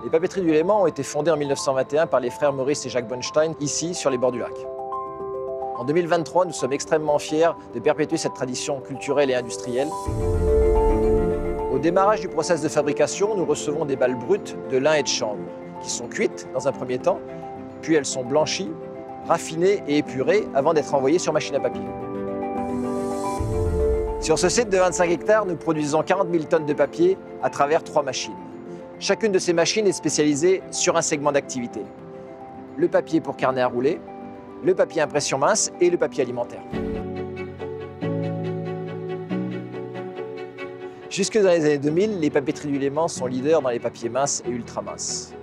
Les papeteries du Léman ont été fondées en 1921 par les frères Maurice et Jacques Bonstein, ici, sur les bords du lac. En 2023, nous sommes extrêmement fiers de perpétuer cette tradition culturelle et industrielle. Au démarrage du process de fabrication, nous recevons des balles brutes de lin et de chanvre, qui sont cuites dans un premier temps, puis elles sont blanchies, raffinées et épurées avant d'être envoyées sur machine à papier. Sur ce site de 25 hectares, nous produisons 40 000 tonnes de papier à travers 3 machines. Chacune de ces machines est spécialisée sur un segment d'activité. Le papier pour carnet à rouler, le papier impression mince et le papier alimentaire. Jusque dans les années 2000, les papeteries du Léman sont leaders dans les papiers minces et ultra minces.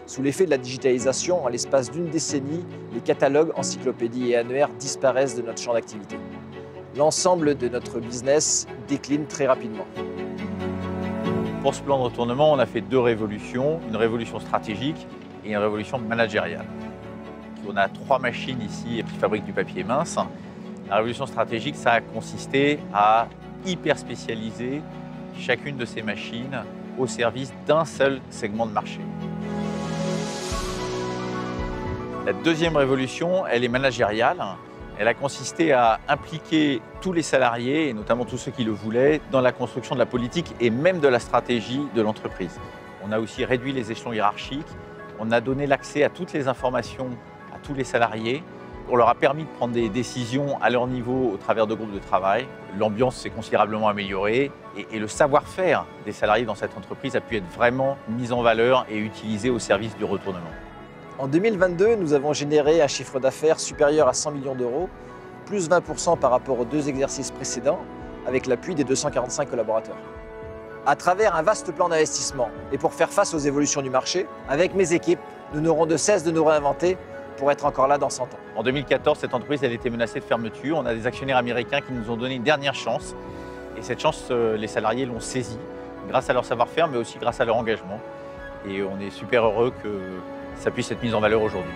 Sous l'effet de la digitalisation, en l'espace d'une décennie, les catalogues, encyclopédies et annuaires disparaissent de notre champ d'activité. L'ensemble de notre business décline très rapidement. Pour ce plan de retournement, on a fait 2 révolutions, une révolution stratégique et une révolution managériale. On a 3 machines ici qui fabriquent du papier mince. La révolution stratégique, ça a consisté à hyper spécialiser chacune de ces machines au service d'un seul segment de marché. La deuxième révolution, elle est managériale. Elle a consisté à impliquer tous les salariés, et notamment tous ceux qui le voulaient, dans la construction de la politique et même de la stratégie de l'entreprise. On a aussi réduit les échelons hiérarchiques, on a donné l'accès à toutes les informations à tous les salariés, on leur a permis de prendre des décisions à leur niveau au travers de groupes de travail. L'ambiance s'est considérablement améliorée et le savoir-faire des salariés dans cette entreprise a pu être vraiment mis en valeur et utilisé au service du retournement. En 2022, nous avons généré un chiffre d'affaires supérieur à 100 millions d'euros, plus 20% par rapport aux 2 exercices précédents, avec l'appui des 245 collaborateurs. À travers un vaste plan d'investissement et pour faire face aux évolutions du marché, avec mes équipes, nous n'aurons de cesse de nous réinventer pour être encore là dans 100 ans. En 2014, cette entreprise elle était menacée de fermeture. On a des actionnaires américains qui nous ont donné une dernière chance. Et cette chance, les salariés l'ont saisie grâce à leur savoir-faire, mais aussi grâce à leur engagement. Et on est super heureux que ça puisse être mis en valeur aujourd'hui.